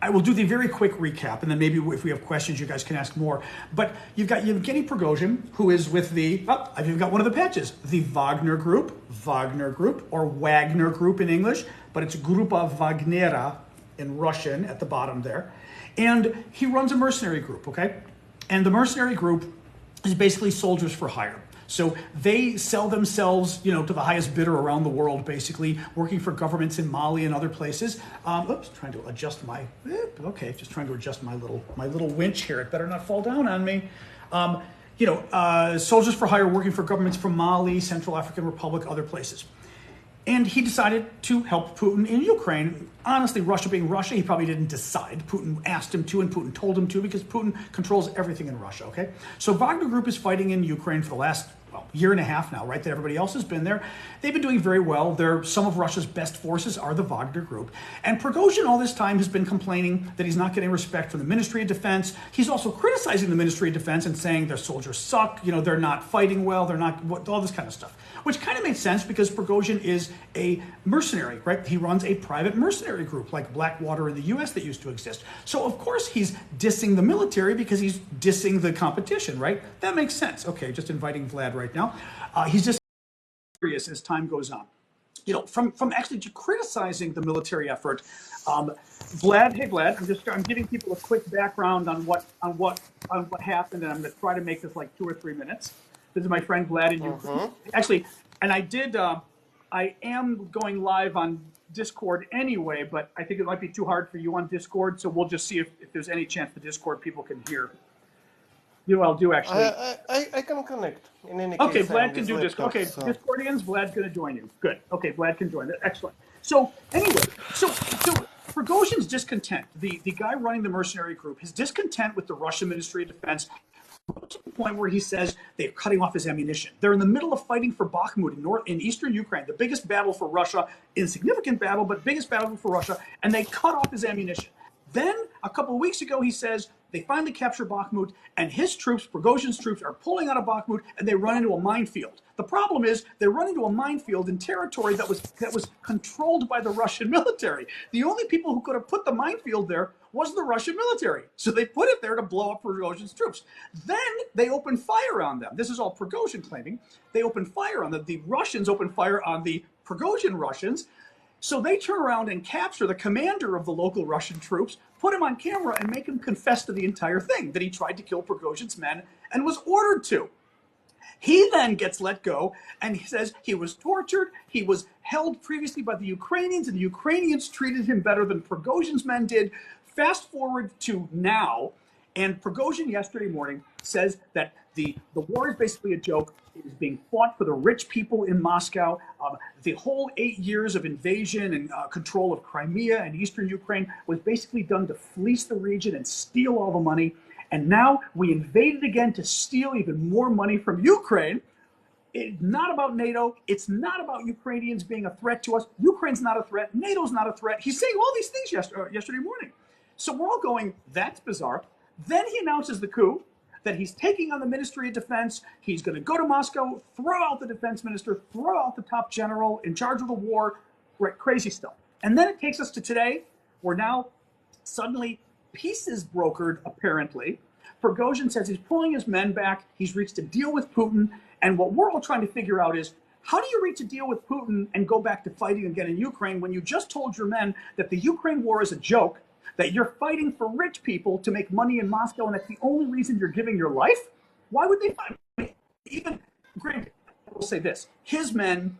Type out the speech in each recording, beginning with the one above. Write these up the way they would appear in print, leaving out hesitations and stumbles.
I will do the very quick recap, and then maybe if we have questions, you guys can ask more. But you've got Yevgeny Prigozhin, who is with the, I've even got one of the patches, the Wagner Group, or Wagner Group in English, but it's Grupa Wagnera in Russian at the bottom there. And he runs a mercenary group, okay? And the mercenary group is basically soldiers for hire. So they sell themselves, to the highest bidder around the world, basically, working for governments in Mali and other places. Trying to adjust my, just trying to adjust my little winch here. It better not fall down on me. Soldiers for hire working for governments from Mali, Central African Republic, other places. And he decided to help Putin in Ukraine. Honestly, Russia being Russia, he probably didn't decide. Putin asked him to, and Putin told him to, because Putin controls everything in Russia, okay? So Wagner Group is fighting in Ukraine for the last year and a half now, right? That everybody else has been there. They've been doing very well. Some of Russia's best forces are the Wagner Group. And Prigozhin all this time has been complaining that he's not getting respect from the Ministry of Defense. He's also criticizing the Ministry of Defense and saying their soldiers suck, they're not fighting well, they're not, all this kind of stuff. Which kind of makes sense because Prigozhin is a mercenary, right? He runs a private mercenary group like Blackwater in the US that used to exist. So of course he's dissing the military because he's dissing the competition, right? That makes sense. Okay, just inviting Vlad right now. He's just curious as time goes on. From actually criticizing the military effort. Vlad, hey Vlad, I'm giving people a quick background on what happened, and I'm going to try to make this like 2 or 3 minutes. This is my friend Vlad in Ukraine. Actually, and I am going live on Discord anyway, but I think it might be too hard for you on Discord, so we'll just see if there's any chance the Discord people can hear. I'll do actually. I can connect in any case. Okay, Vlad can do Discord. Okay, so. Discordians, Vlad's going to join you. Good. Okay, Vlad can join. Excellent. So anyway, so Prigozhin's discontent, the guy running the mercenary group, his discontent with the Russian Ministry of Defense, to the point where he says they're cutting off his ammunition. They're in the middle of fighting for Bakhmut in eastern Ukraine, the biggest battle for Russia, insignificant battle, but biggest battle for Russia, and they cut off his ammunition. Then, a couple of weeks ago, he says they finally capture Bakhmut, and his troops, Prigozhin's troops, are pulling out of Bakhmut, and they run into a minefield. The problem is they run into a minefield in territory that was controlled by the Russian military. The only people who could have put the minefield there was the Russian military. So they put it there to blow up Prigozhin's troops. Then they open fire on them. This is all Prigozhin claiming. They open fire on them. The Russians open fire on the Prigozhin Russians. So they turn around and capture the commander of the local Russian troops, put him on camera, and make him confess to the entire thing, that he tried to kill Prigozhin's men and was ordered to. He then gets let go, and he says he was tortured, he was held previously by the Ukrainians, and the Ukrainians treated him better than Prigozhin's men did. Fast forward to now, and Prigozhin yesterday morning says that the war is basically a joke. It is being fought for the rich people in Moscow. The whole 8 years of invasion and control of Crimea and eastern Ukraine was basically done to fleece the region and steal all the money. And now we invaded again to steal even more money from Ukraine. It's not about NATO. It's not about Ukrainians being a threat to us. Ukraine's not a threat. NATO's not a threat. He's saying all these things yesterday morning. So we're all going, that's bizarre. Then he announces the coup, that he's taking on the Ministry of Defense. He's going to go to Moscow, throw out the defense minister, throw out the top general in charge of the war, right, crazy stuff. And then it takes us to today, where now suddenly peace is brokered, apparently. Prigozhin says he's pulling his men back. He's reached a deal with Putin. And what we're all trying to figure out is, how do you reach a deal with Putin and go back to fighting again in Ukraine when you just told your men that the Ukraine war is a joke, that you're fighting for rich people to make money in Moscow, and that's the only reason you're giving your life? Why would they fight? Even, granted, I will say this, his men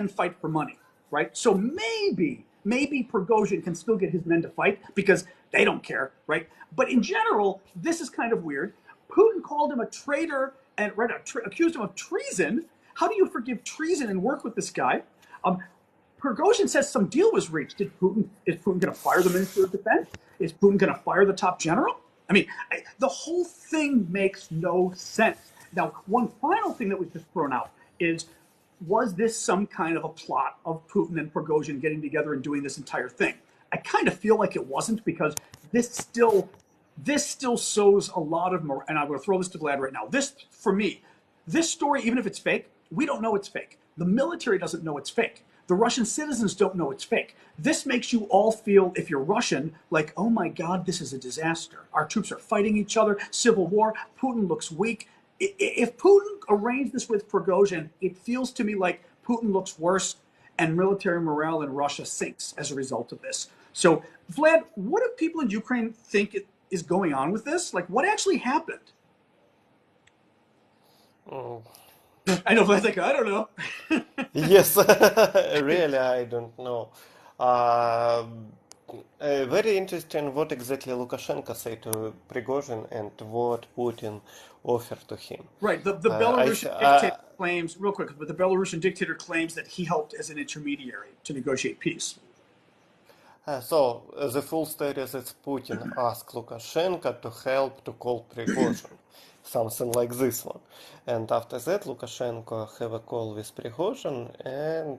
fight for money, right? So maybe Prigozhin can still get his men to fight because they don't care, right? But in general, this is kind of weird. Putin called him a traitor and accused him of treason. How do you forgive treason and work with this guy? Prigozhin says some deal was reached. Is Putin going to fire the Minister of Defense? Is Putin going to fire the top general? I mean, the whole thing makes no sense. Now, one final thing that was just thrown out is, was this some kind of a plot of Putin and Prigozhin getting together and doing this entire thing? I kind of feel like it wasn't, because this still sows a lot of, and I'm going to throw this to Vlad right now. For me, this story, even if it's fake, we don't know it's fake. The military doesn't know it's fake. The Russian citizens don't know it's fake. This makes you all feel, if you're Russian, like, oh my God, this is a disaster. Our troops are fighting each other, civil war, Putin looks weak. If Putin arranged this with Prigozhin, it feels to me like Putin looks worse and military morale in Russia sinks as a result of this. So, Vlad, what do people in Ukraine think is going on with this? Like, what actually happened? Mm. I know Vlad's like, I don't know. Yes, really, I don't know. Very interesting what exactly Lukashenko said to Prigozhin and what Putin offered to him. Right. The Belarusian dictator claims, real quick, but the Belarusian dictator claims that he helped as an intermediary to negotiate peace. So the full story is that Putin asked Lukashenko to help to call Prigozhin, something like this one. And after that, Lukashenko have a call with Prigozhin, and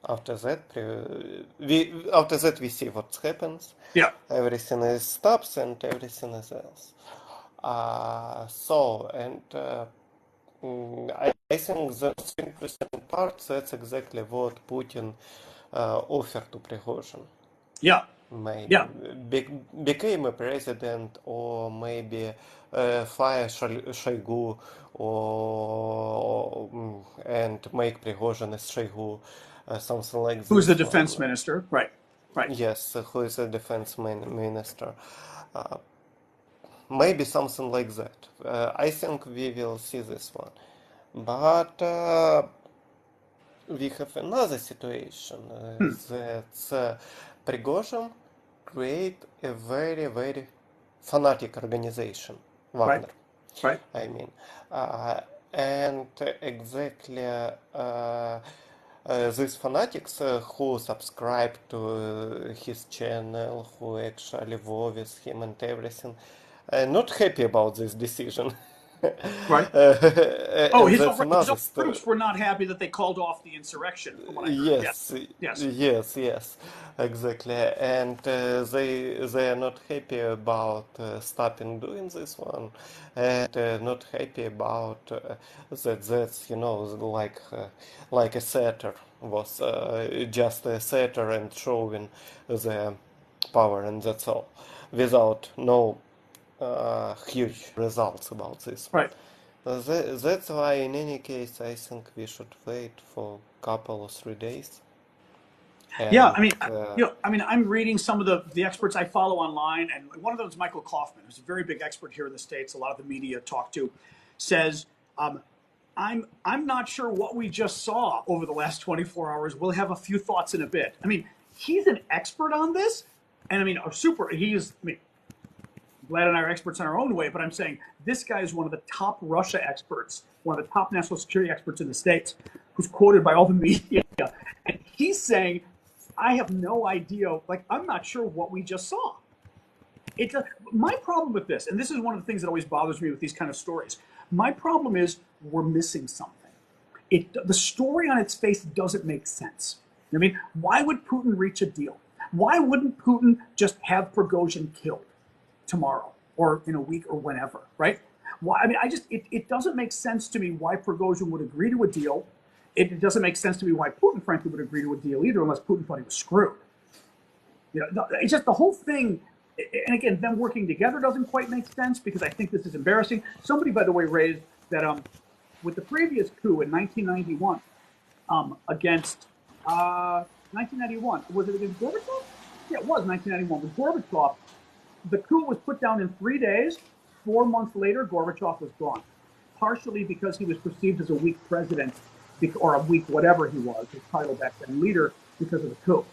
after that, we see what happens. Yeah. Everything is stops and everything is else. I think the interesting part, that's exactly what Putin offered to Prigozhin. Yeah. Maybe became a president, or maybe fire Shoigu, and make Prigozhin as Shoigu, something like this. Who's the defense minister? Right. Right. Yes, who is the defense minister? Maybe something like that. I think we will see this one. But we have another situation that Prigozhin create a very, very fanatic organization, Wagner. Right. I mean, and exactly these fanatics who subscribe to his channel, who actually war with him and everything, not happy about this decision. Right. His troops were not happy that they called off the insurrection. From what I heard. Yes, exactly. And they are not happy about stopping doing this one, and not happy about that's like a satyr was just a satyr and showing the power, and that's all, without no huge results about this. Right. That's why, in any case, I think we should wait for a couple or 3 days. And, I'm reading some of the experts I follow online, and one of them is Michael Kaufman, who's a very big expert here in the States. A lot of the media talk to, says, I'm not sure what we just saw over the last 24 hours. We'll have a few thoughts in a bit. I mean, he's an expert on this, and Vlad and I are experts in our own way, but I'm saying this guy is one of the top Russia experts, one of the top national security experts in the States, who's quoted by all the media. And he's saying, I have no idea, I'm not sure what we just saw. My problem with this, and this is one of the things that always bothers me with these kind of stories, my problem is we're missing something. The story on its face doesn't make sense. I mean, why would Putin reach a deal? Why wouldn't Putin just have Prigozhin killed tomorrow or in a week or whenever, right? Why? I mean, it doesn't make sense to me why Prigozhin would agree to a deal. It doesn't make sense to me why Putin, frankly, would agree to a deal either, unless Putin thought he was screwed. It's just the whole thing. And again, them working together doesn't quite make sense, because I think this is embarrassing. Somebody, by the way, raised that with the previous coup in 1991 against 1991, was it against Gorbachev? Yeah, it was 1991 with Gorbachev. The coup was put down in 3 days. 4 months later, Gorbachev was gone, partially because he was perceived as a weak president, or a weak whatever he was, his title back then, leader, because of the coup.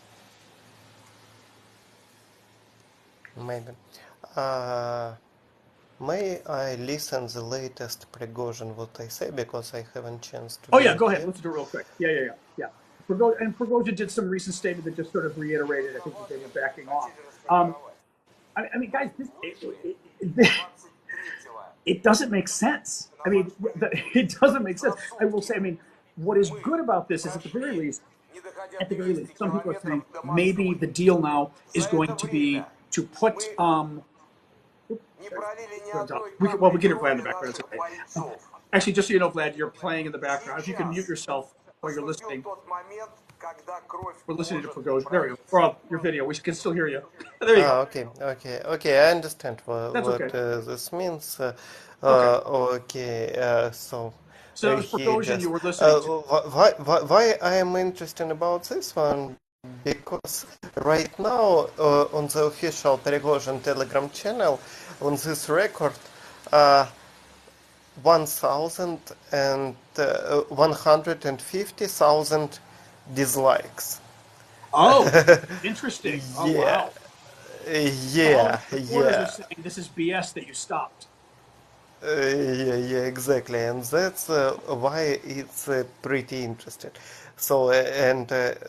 Maybe. May I listen the latest Prigozhin what I say, because I haven't chance to. Oh yeah, go ahead. Let's do it real quick. Yeah. Prigozhin did some recent statement that just sort of reiterated, I think, that they were backing off. I mean, guys, it doesn't make sense. I mean, it doesn't make sense. I will say, I mean, what is good about this is at the very least, some people are saying maybe the deal now is going to be to put, we get it Vlad in the background. It's okay. Actually, just so you know, Vlad, you're playing in the background. If you can mute yourself while you're listening. We're listening to Prigozhin. There we go. Or your video. We can still hear you. There you go. Okay. I understand That's what okay. this means. Okay. So So that was he Prigozhin you just were listening to. why I am interested about this one, because right now on the official Prigozhin Telegram channel, on this record, 150,000 dislikes. Oh, interesting. Oh, Yeah, wow. So all yeah, your supporters are yeah. saying this is BS that you stopped. Yeah, exactly, and that's why it's pretty interesting. So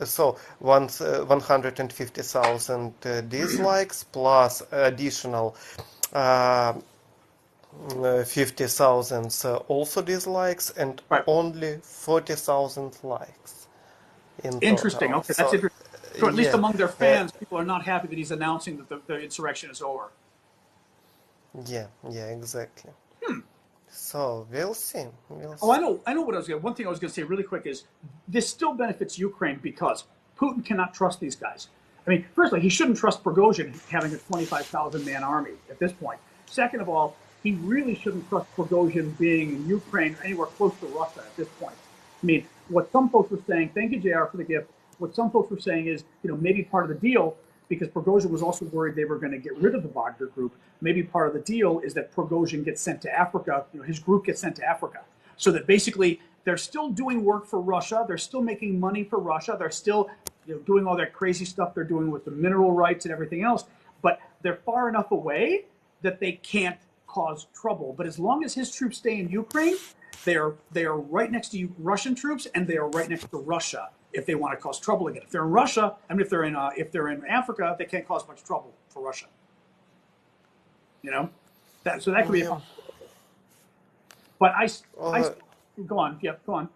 so 150,000 dislikes plus additional uh, 50,000 also dislikes and Right. only 40,000 likes in Interesting. total. Okay, that's So interesting. So at least yeah, among their uh, fans, people are not happy that he's announcing that the insurrection is over. yeah, exactly. So we'll see. We'll Oh, see. I know what I was going to. One thing I was going to say really quick is this still benefits Ukraine because Putin cannot trust these guys. I mean, firstly, he shouldn't trust Prigozhin having a 25,000 man army at this point. Second of all, he really shouldn't trust Prigozhin being in Ukraine or anywhere close to Russia at this point. I mean, what some folks were saying, thank you, JR, for the gift. What some folks were saying is, maybe part of the deal, because Prigozhin was also worried they were going to get rid of the Wagner Group. Maybe part of the deal is that Prigozhin gets sent to Africa, his group gets sent to Africa. So that basically they're still doing work for Russia. They're still making money for Russia. They're still doing all that crazy stuff they're doing with the mineral rights and everything else. But they're far enough away that they can't cause trouble. But as long as his troops stay in Ukraine, they are right next to Russian troops, and they are right next to Russia if they want to cause trouble again. If they're in Russia, I mean, if they're in Africa, they can't cause much trouble for Russia. So that could be a Yeah. possibility. But I Uh, go on. Yeah, go on.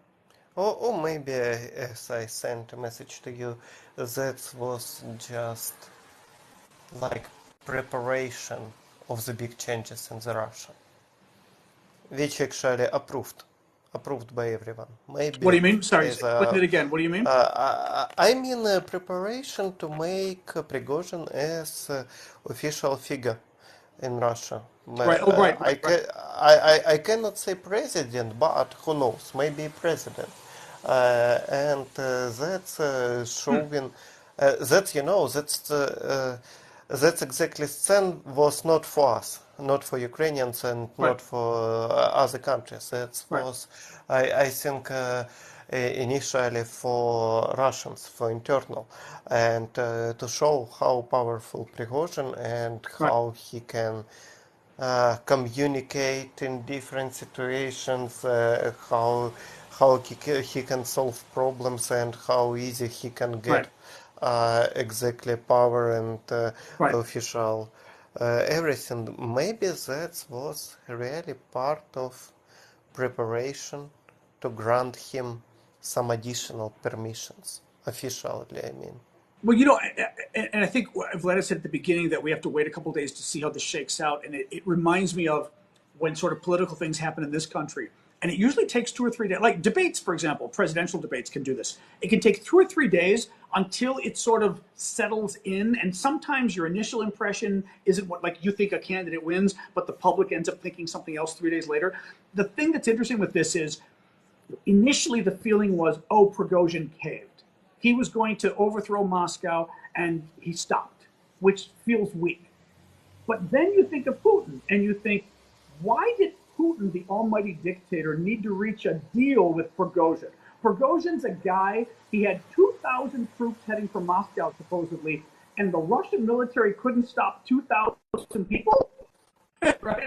or maybe, as I sent a message to you, that was just like preparation of the big changes in the Russia, which actually approved by everyone. What do Maybe you mean? Sorry, as explain it again. What do you mean? I mean preparation to make Prigozhin as official figure in Russia. Right. Oh, right. I cannot say president, but who knows? Maybe president. And that's showing that that's exactly Stan was not for us, not for Ukrainians, and Right. not for other countries. That Right. was, I think, initially for Russians, for internal, and to show how powerful Prigozhin and Right. how he can communicate in different situations, how he can solve problems and how easy he can get Right. exactly power and Right. official everything. Maybe that was really part of preparation to grant him some additional permissions, officially, I mean. Well, and I think Vlad said at the beginning that we have to wait a couple of days to see how this shakes out. And it reminds me of when sort of political things happen in this country. And it usually takes 2 or 3 days. Like debates, for example, presidential debates can do this. It can take 2 or 3 days until it sort of settles in. And sometimes your initial impression isn't what, like, you think a candidate wins, but the public ends up thinking something else 3 days later. The thing that's interesting with this is initially the feeling was, oh, Prigozhin caved. He was going to overthrow Moscow, and he stopped, which feels weak. But then you think of Putin, and you think, why did Putin, the almighty dictator, need to reach a deal with Prigozhin? Prigozhin's a guy, he had 2,000 troops heading for Moscow, supposedly, and the Russian military couldn't stop 2,000 people? Right?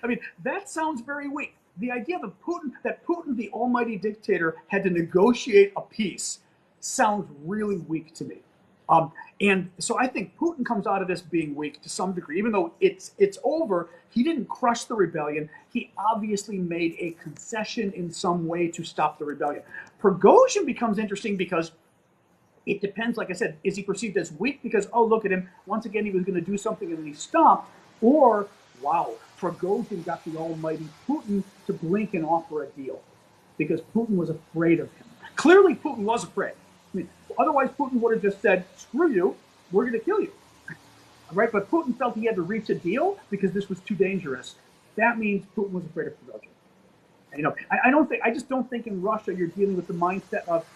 I mean, that sounds very weak. The idea that Putin, the almighty dictator, had to negotiate a peace sounds really weak to me. And so I think Putin comes out of this being weak to some degree, even though it's over. He didn't crush the rebellion. He obviously made a concession in some way to stop the rebellion. Prigozhin becomes interesting because it depends, like I said, is he perceived as weak because, oh, look at him, once again, he was going to do something and then he stopped, or, wow, Prigozhin got the almighty Putin to blink and offer a deal because Putin was afraid of him. Clearly, Putin was afraid. I mean, Otherwise, Putin would have just said, screw you, we're going to kill you. Right? But Putin felt he had to reach a deal because this was too dangerous. That means Putin was afraid of Prigozhin. And, I just don't think in Russia you're dealing with the mindset of,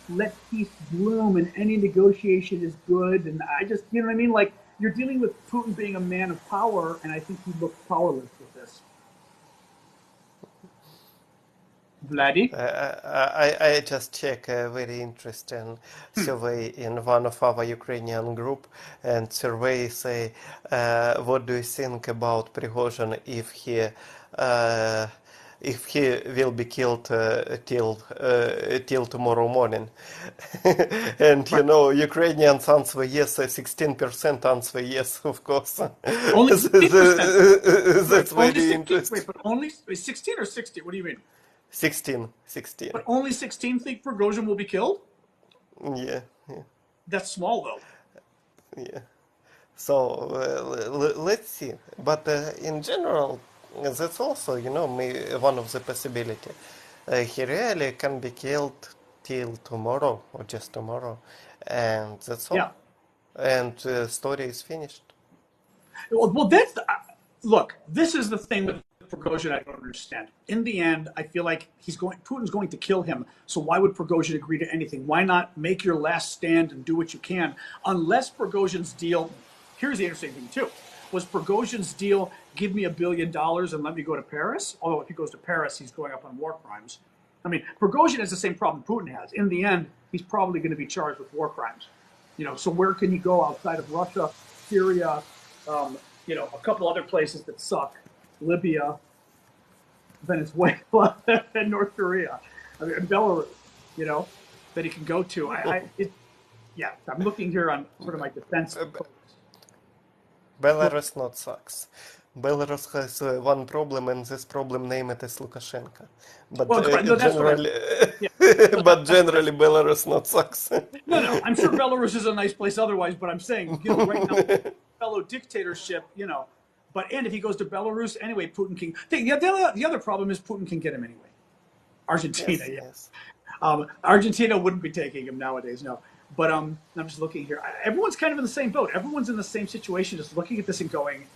let peace bloom and any negotiation is good. And I just, you know what I mean? Like, you're dealing with Putin being a man of power, and I think he looks powerless with this. Vladdy? I just check a very interesting survey in one of our Ukrainian group, and survey say, what do you think about Prigozhin if he will be killed till tomorrow morning? And Ukrainians answer yes, 16% answer yes, of course. Only 16%. That's only very 16, interesting. Wait, but only 16 or 60? What do you mean? 16. But only 16 think Prigozhin will be killed? Yeah. That's small, though. Yeah. So let's see. But in general, that's also, one of the possibility. He really can be killed till tomorrow or just tomorrow, and that's all. Yeah. And the story is finished. Well, that's look. This is the thing with Prigozhin I don't understand. In the end, I feel like Putin's going to kill him. So why would Prigozhin agree to anything? Why not make your last stand and do what you can? Unless Prigozhin's deal. Here's the interesting thing too. Was Prigozhin's deal give me $1 billion and let me go to Paris? Although if he goes to Paris, he's going up on war crimes. I mean, Prigozhin has the same problem Putin has. In the end, he's probably going to be charged with war crimes. So where can you go outside of Russia, Syria, a couple other places that suck, Libya, Venezuela, and North Korea, and Belarus, that he can go to. I'm looking here on sort of my defense. Belarus not sucks. Belarus has one problem, and this problem named is Lukashenko. But generally, Belarus not sucks. No, I'm sure Belarus is a nice place otherwise, but I'm saying, right now, fellow dictatorship, and if he goes to Belarus, anyway, Putin can. The other problem is Putin can get him anyway. Argentina, yes. Argentina wouldn't be taking him nowadays, no. But I'm just looking here. Everyone's kind of in the same boat. Everyone's in the same situation, just looking at this and going,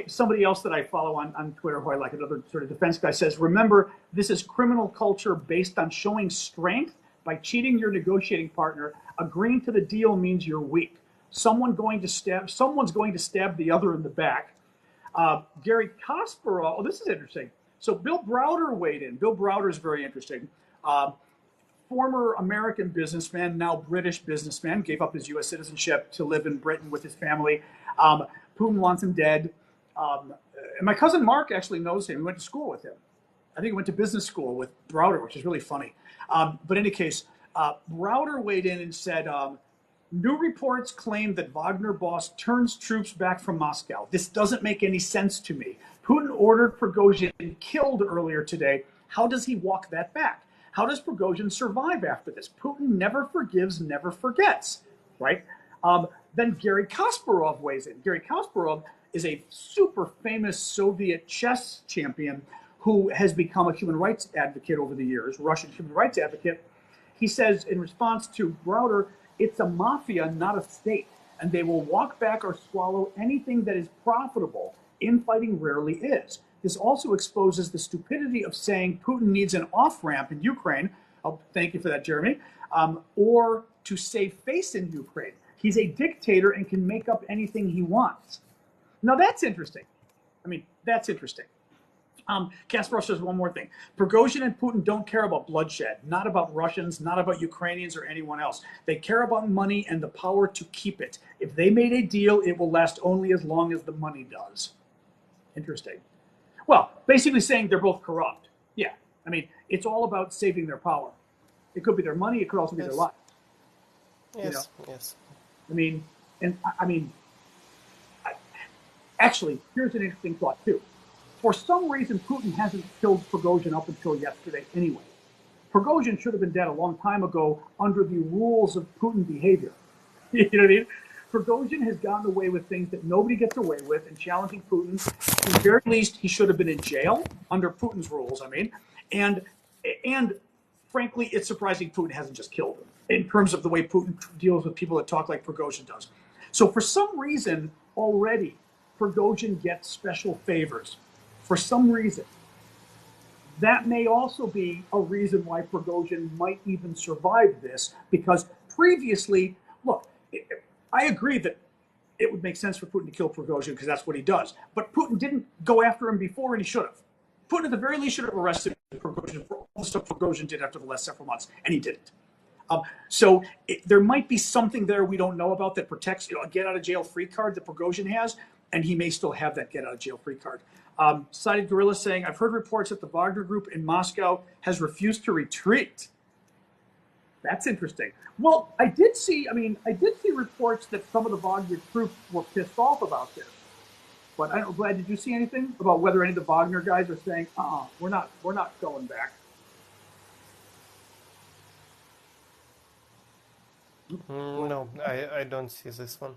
somebody else that I follow on Twitter who I like, another sort of defense guy, says, remember, this is criminal culture based on showing strength by cheating your negotiating partner. Agreeing to the deal means you're weak. Someone's going to stab the other in the back. Gary Kasparov, this is interesting. So Bill Browder weighed in. Bill Browder is very interesting. Former American businessman, now British businessman, gave up his U.S. citizenship to live in Britain with his family. Putin wants him dead. And my cousin Mark actually knows him. He went to school with him. I think he went to business school with Browder, which is really funny. But in any case, Browder weighed in and said, new reports claim that Wagner boss turns troops back from Moscow. This doesn't make any sense to me. Putin ordered Prigozhin killed earlier today. How does he walk that back? How does Prigozhin survive after this? Putin never forgives, never forgets, right? Then Gary Kasparov weighs in. Gary Kasparov is a super famous Soviet chess champion who has become a human rights advocate over the years, Russian human rights advocate. He says in response to Browder, it's a mafia, not a state, and they will walk back or swallow anything that is profitable. Infighting rarely is. This also exposes the stupidity of saying Putin needs an off-ramp in Ukraine. Oh, thank you for that, Jeremy. Or to save face in Ukraine. He's a dictator and can make up anything he wants. Now, that's interesting. That's interesting. Kasparov says one more thing. Prigozhin and Putin don't care about bloodshed, not about Russians, not about Ukrainians or anyone else. They care about money and the power to keep it. If they made a deal, it will last only as long as the money does. Interesting. Well, basically saying they're both corrupt. Yeah. It's all about saving their power. It could be their money. It could also be their life. Yes, yes. Actually, here's an interesting thought, too. For some reason, Putin hasn't killed Prigozhin up until yesterday anyway. Prigozhin should have been dead a long time ago under the rules of Putin behavior. You know what I mean? Prigozhin has gotten away with things that nobody gets away with in challenging Putin. At the very least, he should have been in jail under Putin's rules, and frankly, it's surprising Putin hasn't just killed him in terms of the way Putin deals with people that talk like Prigozhin does. So for some reason, already, Prigozhin gets special favors. For some reason. That may also be a reason why Prigozhin might even survive this, because previously, look, I agree that it would make sense for Putin to kill Prigozhin because that's what he does. But Putin didn't go after him before, and he should have. Putin, at the very least, should have arrested Prigozhin for all the stuff Prigozhin did after the last several months, and he didn't. So there might be something there we don't know about that protects, a get-out-of-jail-free card that Prigozhin has, and he may still have that get-out-of-jail-free card. Sided Gorilla saying, I've heard reports that the Wagner Group in Moscow has refused to retreat. That's interesting. Well, I did see reports that some of the Wagner troops were pissed off about this. But I don't know, Vlad, did you see anything about whether any of the Wagner guys are saying, we're not going back? No, I don't see this one.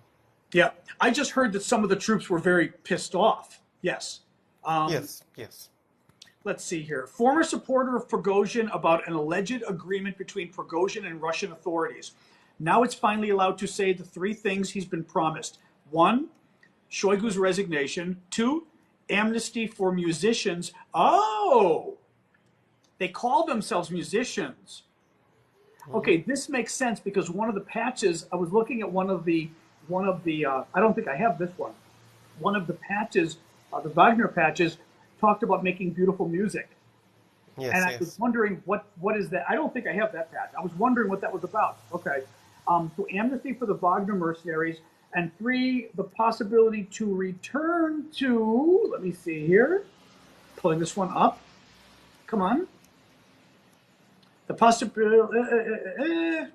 Yeah, I just heard that some of the troops were very pissed off. Yes. Yes. Let's see here. Former supporter of Prigozhin about an alleged agreement between Prigozhin and Russian authorities. Now it's finally allowed to say the three things he's been promised. 1, Shoigu's resignation. 2, amnesty for musicians. Oh, they call themselves musicians. Okay, this makes sense because one of the patches, I was looking at one of the, I don't think I have this one. One of the patches, the Wagner patches, talked about making beautiful music. Yes, and I was wondering, what is that? I don't think I have that patch. I was wondering what that was about. Okay. So amnesty for the Wagner mercenaries. And 3, the possibility to return to, let me see here, pulling this one up. Come on. The possibility,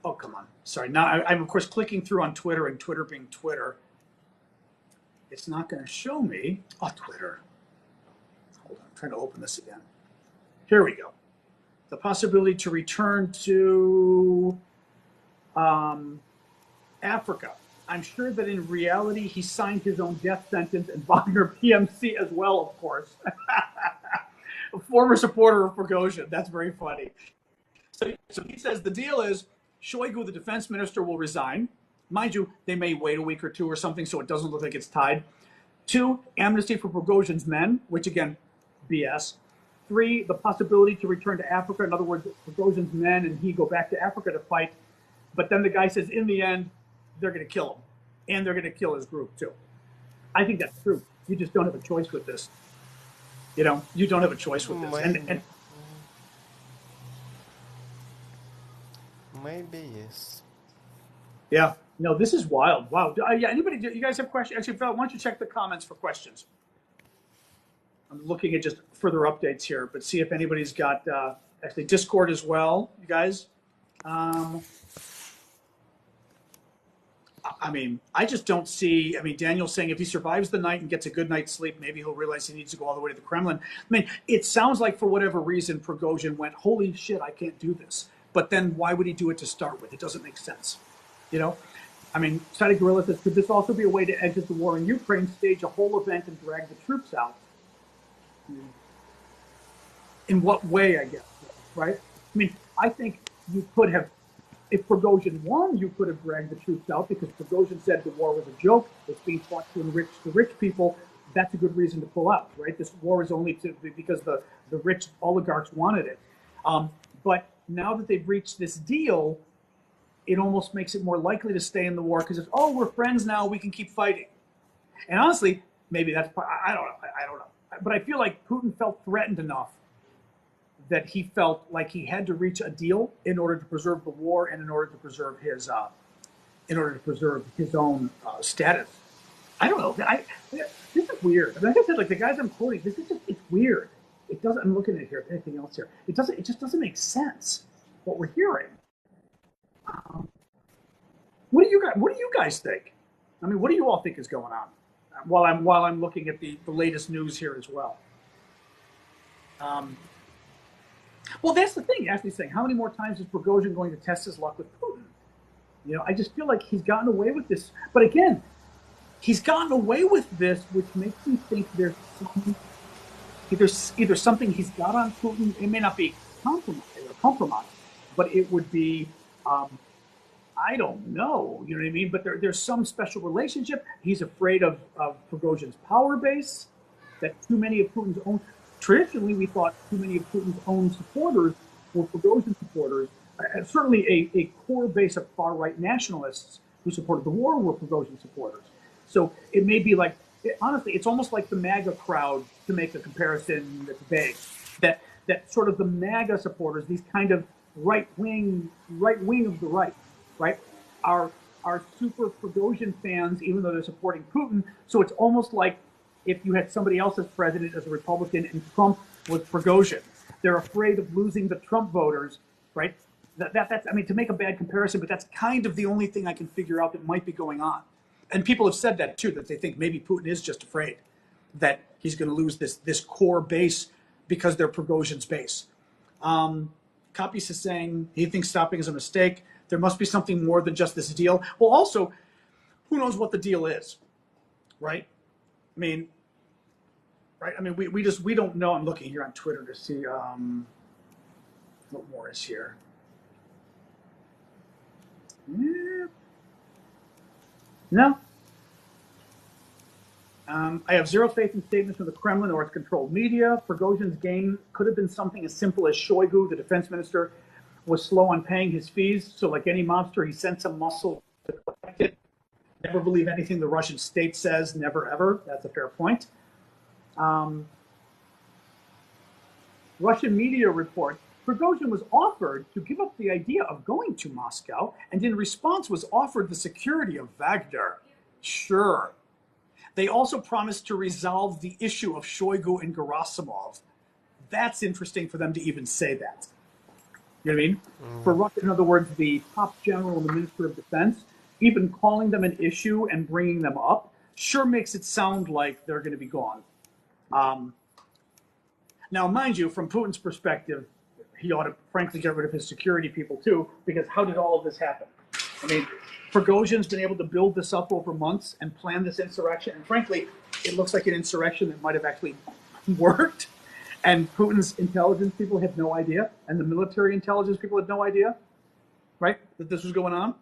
oh, come on. Sorry. Now, I'm, of course, clicking through on Twitter, and Twitter being Twitter. It's not going to show me. Oh, Twitter. Hold on. I'm trying to open this again. Here we go. The possibility to return to Africa. I'm sure that in reality, he signed his own death sentence and Wagner PMC as well, of course. A former supporter of Prigozhin. That's very funny. So he says the deal is Shoigu, the defense minister, will resign. Mind you, they may wait a week or 2 or something so it doesn't look like it's tied. 2, amnesty for Prigozhin's men, which again, BS. 3, the possibility to return to Africa. In other words, Prigozhin's men and he go back to Africa to fight. But then the guy says, in the end, they're going to kill him. And they're going to kill his group, too. I think that's true. You just don't have a choice with this. You don't have a choice with this. And maybe yes. Yeah. No, this is wild. Wow. Yeah. Anybody? You guys have questions? Actually, why don't you check the comments for questions? I'm looking at just further updates here, but see if anybody's got actually Discord as well. You guys. I mean, I just don't see. I mean, Daniel's saying if he survives the night and gets a good night's sleep, maybe he'll realize he needs to go all the way to the Kremlin. I mean, it sounds like for whatever reason, Prigozhin went, holy shit, I can't do this. But then why would he do it to start with? It doesn't make sense. I mean, Sided Gorilla says, could this also be a way to exit the war in Ukraine, stage a whole event and drag the troops out? In what way, I guess, right? I mean, I think you could have, if Prigozhin won, you could have dragged the troops out because Prigozhin said the war was a joke. It's being fought to enrich the rich people. That's a good reason to pull out, right? This war is only because the rich oligarchs wanted it. But now that they've reached this deal, it almost makes it more likely to stay in the war because it's, we're friends now, we can keep fighting. And honestly, maybe that's, I don't know. But I feel like Putin felt threatened enough that he felt like he had to reach a deal in order to preserve the war and in order to preserve his own status. I don't know. This is weird. I mean, like I said, like the guys I'm quoting, this is just, it's weird. It doesn't. I'm looking at here. Anything else here? It just doesn't make sense what we're hearing. What do you guys think? I mean, what do you all think is going on? While I'm looking at the latest news here as well. Well, that's the thing. Ashley's saying, how many more times is Prigozhin going to test his luck with Putin? I just feel like he's gotten away with this. But again, he's gotten away with this, which makes me think there's either something he's got on Putin. It may not be compromise or compromise. But it would be, I don't know, you know what I mean? But there's some special relationship. He's afraid of Prigozhin's power base, that too many of Putin's own, traditionally we thought too many of Putin's own supporters were Prigozhin supporters. Certainly a core base of far-right nationalists who supported the war were Prigozhin supporters. So it may be like, honestly, it's almost like the MAGA crowd, to make a comparison that's vague, that sort of the MAGA supporters, these kind of right wing of the right, are super Prigozhin fans, even though they're supporting Putin. So it's almost like if you had somebody else as president as a Republican and Trump was Prigozhin. They're afraid of losing the Trump voters, right? That's, I mean, to make a bad comparison, but that's kind of the only thing I can figure out that might be going on. And people have said that too, that they think maybe Putin is just afraid that he's going to lose this core base because they're Prigozhin's base. Kopis is saying he thinks stopping is a mistake. There must be something more than just this deal. Well, also, who knows what the deal is, right? I mean, right? I mean, we don't know. I'm looking here on Twitter to see what more is here. Yeah. No. I have zero faith in statements from the Kremlin or its controlled media. Prigozhin's game could have been something as simple as Shoigu, the defense minister, was slow on paying his fees. So like any mobster, he sent some muscle to collect it. Never believe anything the Russian state says, never ever. That's a fair point. Russian media report, Prigozhin was offered to give up the idea of going to Moscow, and in response was offered the security of Wagner. Sure. They also promised to resolve the issue of Shoigu and Gerasimov. That's interesting for them to even say that. You know what I mean? For Russia, in other words, the top general and the minister of defense, even calling them an issue and bringing them up sure makes it sound like they're going to be gone. Now, mind you, from Putin's perspective, he ought to frankly get rid of his security people too, because how did all of this happen? I mean, Prigozhin's been able to build this up over months and plan this insurrection, and frankly, it looks like an insurrection that might have actually worked, and Putin's intelligence people had no idea, and the military intelligence people had no idea, right, that this was going on.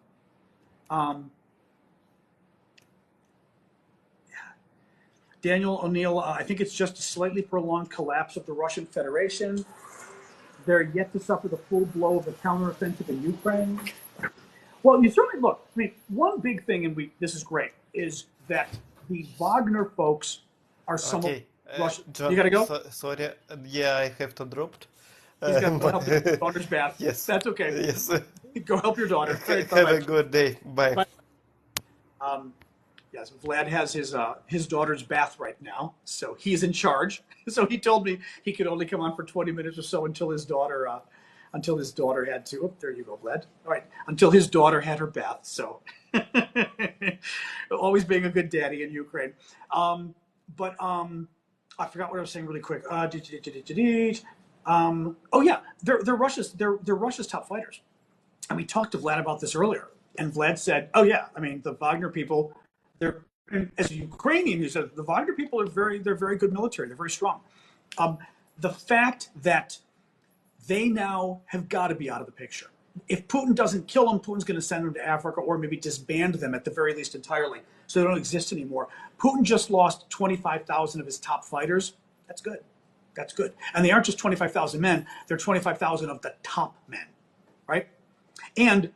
Daniel O'Neill, I think it's just a slightly prolonged collapse of the Russian Federation. They're yet to suffer the full blow of the counteroffensive in Ukraine. Well, you certainly look. I mean, one big thing, and this is great, is that the Wagner folks are somewhat Russian. John, you got to go? Sorry, yeah, I have to drop. He's got to go help his daughter's bath. Yes. That's okay. Yes. Go help your daughter. Have a good day. Bye. Bye. Yes, Vlad has his daughter's bath right now, so he's in charge. So he told me he could only come on for 20 minutes or so until his daughter had to. Oh, there you go, Vlad. All right, until his daughter had her bath. So always being a good daddy in Ukraine. But I forgot what I was saying really quick. Oh yeah, they're Russia's top fighters, and we talked to Vlad about this earlier. And Vlad said, "Oh yeah, I mean the Wagner people." As a Ukrainian, he said the Wagner people are very good military. They're very strong. The fact that they now have got to be out of the picture. If Putin doesn't kill them, Putin's going to send them to Africa or maybe disband them at the very least entirely, so they don't exist anymore. Putin just lost 25,000 of his top fighters. That's good. That's good. And they aren't just 25,000 men. They're 25,000 of the top men, right? And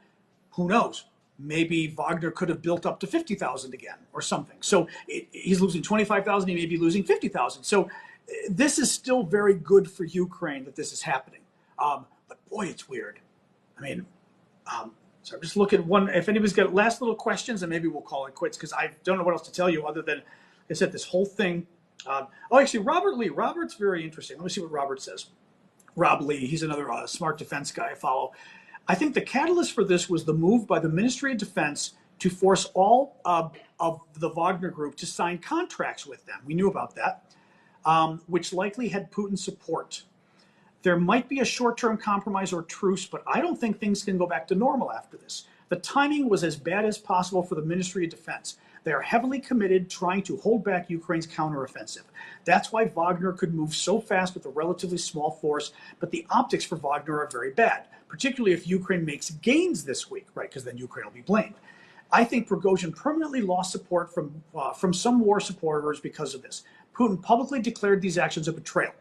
who knows? Maybe Wagner could have built up to 50,000 again or something. So he's losing 25,000, he may be losing 50,000. So this is still very good for Ukraine that this is happening. But boy, it's weird. I mean, so I'm just looking one, if anybody's got last little questions, and maybe we'll call it quits because I don't know what else to tell you other than, like I said, this whole thing. Actually, Robert Lee. Robert's very interesting. Let me see what Robert says. Rob Lee, he's another smart defense guy I follow. I think the catalyst for this was the move by the Ministry of Defense to force all of the Wagner Group to sign contracts with them. We knew about that, which likely had Putin's support. There might be a short-term compromise or truce, but I don't think things can go back to normal after this. The timing was as bad as possible for the Ministry of Defense. They are heavily committed trying to hold back Ukraine's counteroffensive. That's why Wagner could move so fast with a relatively small force, but the optics for Wagner are very bad, particularly if Ukraine makes gains this week, right? Because then Ukraine will be blamed. I think Prigozhin permanently lost support from some war supporters because of this. Putin publicly declared these actions a betrayal.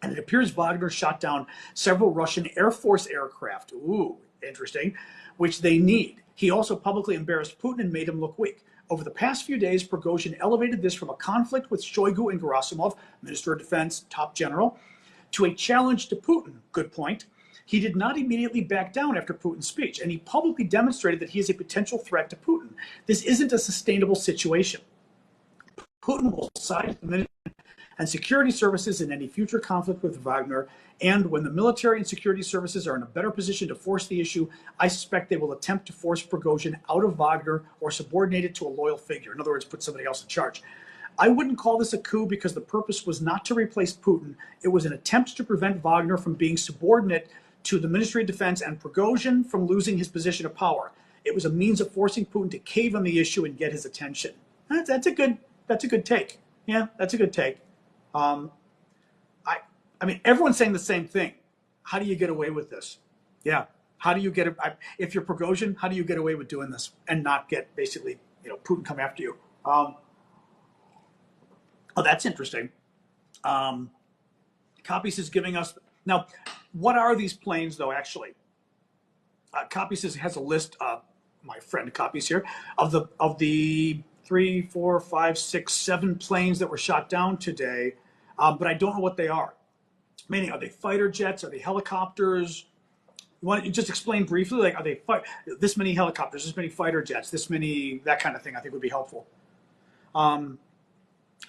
And it appears Wagner shot down several Russian Air Force aircraft. Ooh, interesting. Which they need. He also publicly embarrassed Putin and made him look weak. Over the past few days, Prigozhin elevated this from a conflict with Shoigu and Gerasimov, Minister of Defense, top general, to a challenge to Putin. Good point. He did not immediately back down after Putin's speech, and he publicly demonstrated that he is a potential threat to Putin. This isn't a sustainable situation. Putin will side with the military and security services in any future conflict with Wagner, and when the military and security services are in a better position to force the issue, I suspect they will attempt to force Prigozhin out of Wagner or subordinate it to a loyal figure. In other words, put somebody else in charge. I wouldn't call this a coup because the purpose was not to replace Putin. It was an attempt to prevent Wagner from being subordinate to the Ministry of Defense and Prigozhin from losing his position of power. It was a means of forcing Putin to cave on the issue and get his attention. That's a good take. Yeah, that's a good take. I mean, everyone's saying the same thing. How do you get away with this? Yeah. How do you get it? If you're Prigozhin, how do you get away with doing this and not get basically, Putin come after you? Oh, that's interesting. Copies is giving us now. What are these planes, though? Actually, Copies has a list. My friend Copies here of the 3, 4, 5, 6, 7 planes that were shot down today, but I don't know what they are. Meaning, are they fighter jets? Are they helicopters? You want to just explain briefly, like, are they this many helicopters, this many fighter jets, this many, that kind of thing, I think would be helpful.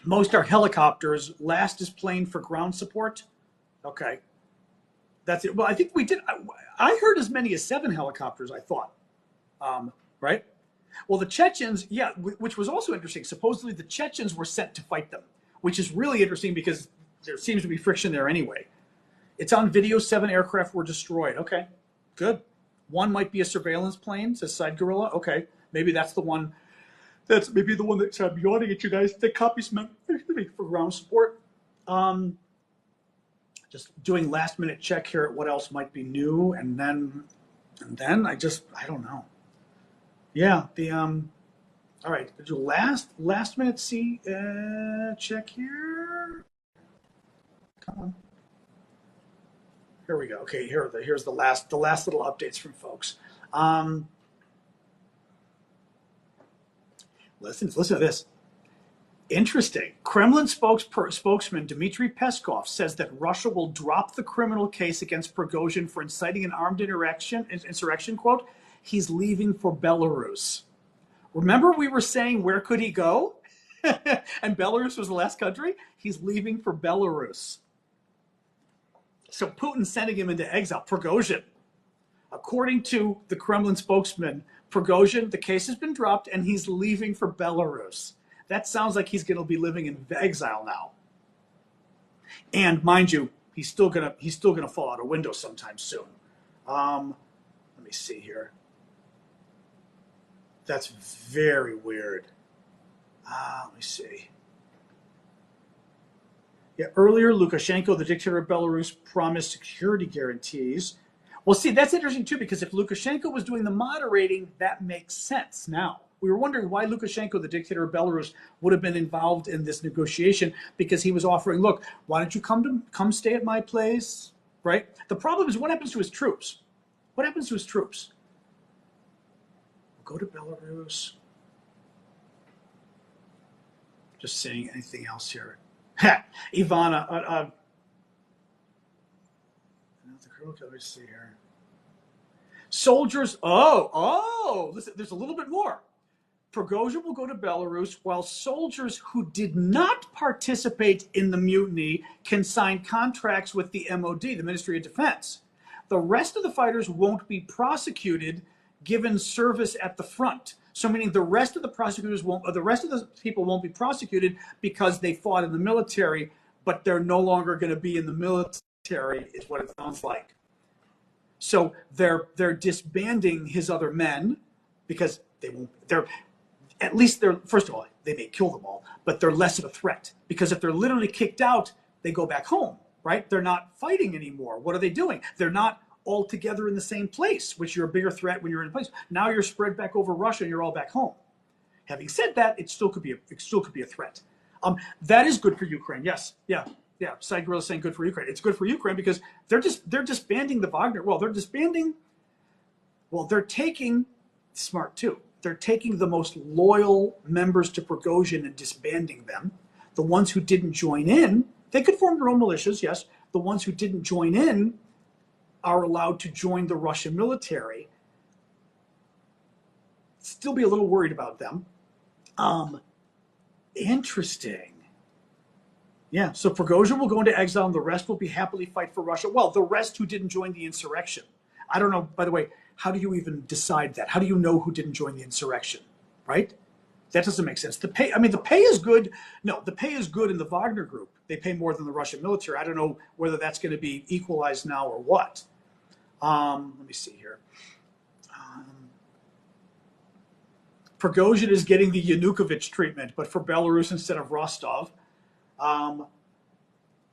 Most are helicopters. Last is plane for ground support. Okay. That's it. Well, I think we did. I heard as many as 7 helicopters, I thought. Right? Well, the Chechens, yeah, which was also interesting. Supposedly the Chechens were sent to fight them, which is really interesting because there seems to be friction there anyway. It's on video. 7 aircraft were destroyed. Okay, good. One might be a surveillance plane, says Side Gorilla. Okay, maybe that's the one. That's maybe the one that's yawning at you guys. The Copies meant for ground support. Just doing last minute check here at what else might be new, and then I don't know. Yeah, all right. Did you last minute see check here? Come on. Here we go. Okay, here's the last little updates from folks. Listen to this. Interesting. Kremlin spokesman Dmitry Peskov says that Russia will drop the criminal case against Prigozhin for inciting an armed insurrection. Quote, he's leaving for Belarus. Remember we were saying, where could he go? And Belarus was the last country? He's leaving for Belarus. So Putin's sending him into exile. Prigozhin. According to the Kremlin spokesman, Prigozhin, the case has been dropped and he's leaving for Belarus. That sounds like he's going to be living in exile now. And mind you, he's still gonna fall out a window sometime soon. Let me see here. That's very weird. Let me see. Yeah, earlier Lukashenko, the dictator of Belarus, promised security guarantees. Well, see, that's interesting too, because if Lukashenko was doing the moderating, that makes sense now. We were wondering why Lukashenko, the dictator of Belarus, would have been involved in this negotiation, because he was offering, look, why don't you come stay at my place, right? The problem is, what happens to his troops? What happens to his troops? We'll go to Belarus. Just saying anything else here. Ivana, let's see here. Soldiers, listen, there's a little bit more. Prigozhin will go to Belarus, while soldiers who did not participate in the mutiny can sign contracts with the MOD, the Ministry of Defense. The rest of the fighters won't be prosecuted given service at the front. So meaning the rest of the people won't be prosecuted because they fought in the military, but they're no longer going to be in the military, is what it sounds like. So they're disbanding his other men because they won't. They're first of all, they may kill them all, but they're less of a threat because if they're literally kicked out, they go back home, right? They're not fighting anymore. What are they doing? They're not all together in the same place, which you're a bigger threat when you're in a place. Now you're spread back over Russia and you're all back home. Having said that, it still could be a threat. That is good for Ukraine. Yes, yeah. Side Gorilla saying good for Ukraine. It's good for Ukraine because they're disbanding the Wagner. Well, they're disbanding. Well, they're taking smart too. They're taking the most loyal members to Prigozhin and disbanding them. The ones who didn't join in, they could form their own militias. Yes, the ones who didn't join in are allowed to join the Russian military. Still be a little worried about them. Interesting. Yeah, so Prigozhin will go into exile and the rest will be happily fight for Russia. Well, the rest who didn't join the insurrection. I don't know, by the way, how do you even decide that? How do you know who didn't join the insurrection, right? That doesn't make sense. The pay is good. No, the pay is good in the Wagner Group. They pay more than the Russian military. I don't know whether that's going to be equalized now or what. Let me see here. Prigozhin is getting the Yanukovych treatment, but for Belarus instead of Rostov.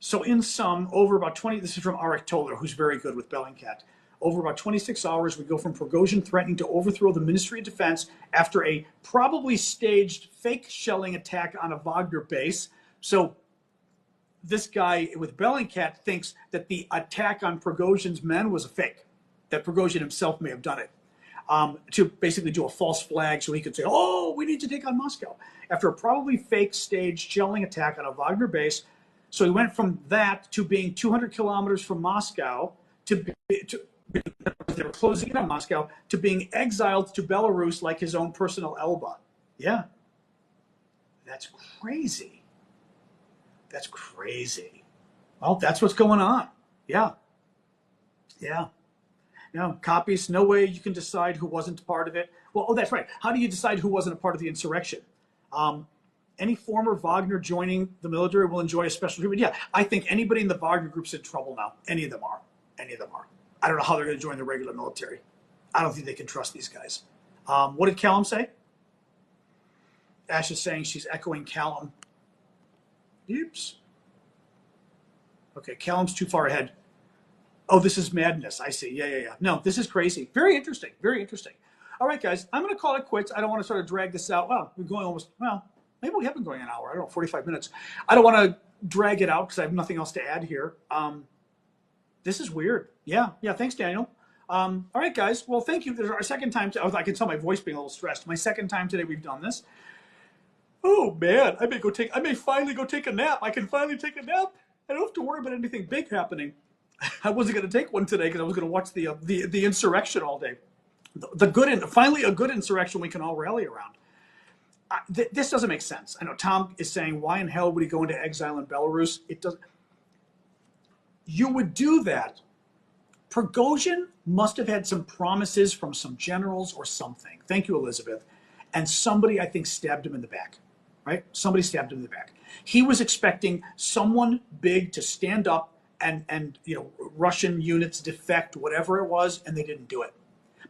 So in sum, over about 20, this is from Arik Toller, who's very good with Bellingcat. Over about 26 hours, we go from Prigozhin threatening to overthrow the Ministry of Defense after a probably staged fake shelling attack on a Wagner base. So this guy with Bellingcat thinks that the attack on Prigozhin's men was a fake, that Prigozhin himself may have done it. To basically do a false flag so he could say, oh, we need to take on Moscow. After a probably fake staged shelling attack on a Wagner base. So he went from that to being 200 kilometers from Moscow to they were closing in on Moscow to being exiled to Belarus like his own personal Elba. Yeah. That's crazy. That's crazy. Well, that's what's going on. Yeah. Yeah. No, copies, no way you can decide who wasn't part of it. Well, oh, that's right. How do you decide who wasn't a part of the insurrection? Any former Wagner joining the military will enjoy a special treatment. Yeah, I think anybody in the Wagner Group's in trouble now. Any of them are. I don't know how they're going to join the regular military. I don't think they can trust these guys. What did Callum say? Ash is saying she's echoing Callum. Oops. Okay, Callum's too far ahead. Oh, this is madness. I see. Yeah. No, this is crazy. Very interesting. All right, guys, I'm going to call it quits. I don't want to sort of drag this out. Well, we're going maybe we have been going an hour. I don't know, 45 minutes. I don't want to drag it out because I have nothing else to add here. This is weird. Yeah. Thanks, Daniel. All right, guys. Well, thank you. This is our second time. I can tell my voice being a little stressed. My second time today we've done this. Oh, man. I may finally go take a nap. I can finally take a nap. I don't have to worry about anything big happening. I wasn't going to take one today because I was going to watch the insurrection all day. Finally a good insurrection we can all rally around. This doesn't make sense. I know Tom is saying, why in hell would he go into exile in Belarus? It doesn't. You would do that. Prigozhin must have had some promises from some generals or something. Thank you, Elizabeth. And somebody, I think, stabbed him in the back. Right? Somebody stabbed him in the back. He was expecting someone big to stand up and Russian units defect, whatever it was, and they didn't do it.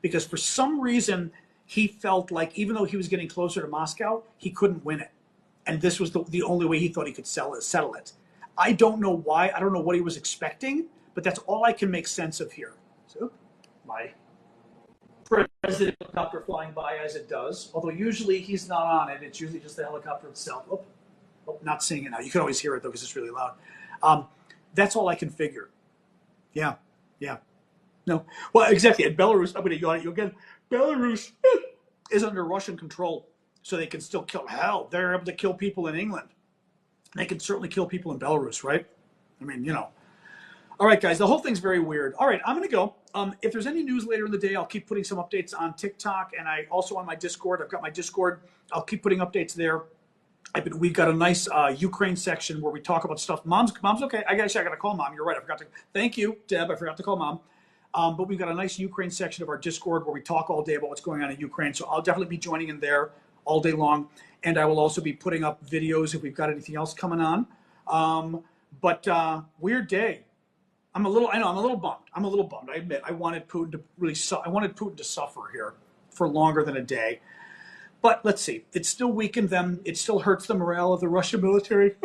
Because for some reason, he felt like even though he was getting closer to Moscow, he couldn't win it. And this was the only way he thought he could settle it. I don't know why. I don't know what he was expecting, but that's all I can make sense of here. So, my president helicopter flying by as it does, although usually he's not on it. It's usually just the helicopter itself. Not seeing it now. You can always hear it, though, because it's really loud. That's all I can figure. Yeah. No. Well, exactly. At Belarus, you'll get Belarus is under Russian control, so they can still kill. Hell, they're able to kill people in England. They can certainly kill people in Belarus, right? I mean, All right, guys, the whole thing's very weird. All right, I'm going to go. If there's any news later in the day, I'll keep putting some updates on TikTok, and I also on my Discord. I've got my Discord. I'll keep putting updates there. We've got a nice Ukraine section where we talk about stuff. Mom's okay. I got to call Mom. You're right. I forgot to. Thank you, Deb. I forgot to call Mom. But we've got a nice Ukraine section of our Discord where we talk all day about what's going on in Ukraine. So I'll definitely be joining in there all day long. And I will also be putting up videos if we've got anything else coming on. But weird day. I'm a little. I know. I'm a little bummed. I'm a little bummed. I admit. I wanted Putin to really. I wanted Putin to suffer here for longer than a day. But let's see. It still weakened them. It still hurts the morale of the Russian military.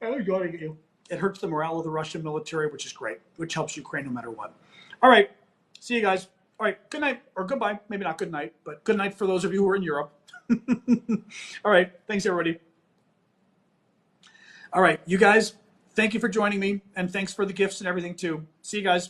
I'm yawning at you. It hurts the morale of the Russian military, which is great. Which helps Ukraine no matter what. All right. See you guys. All right. Good night or goodbye. Maybe not good night, but good night for those of you who are in Europe. All right. Thanks, everybody. All right. You guys, thank you for joining me. And thanks for the gifts and everything, too. See you guys.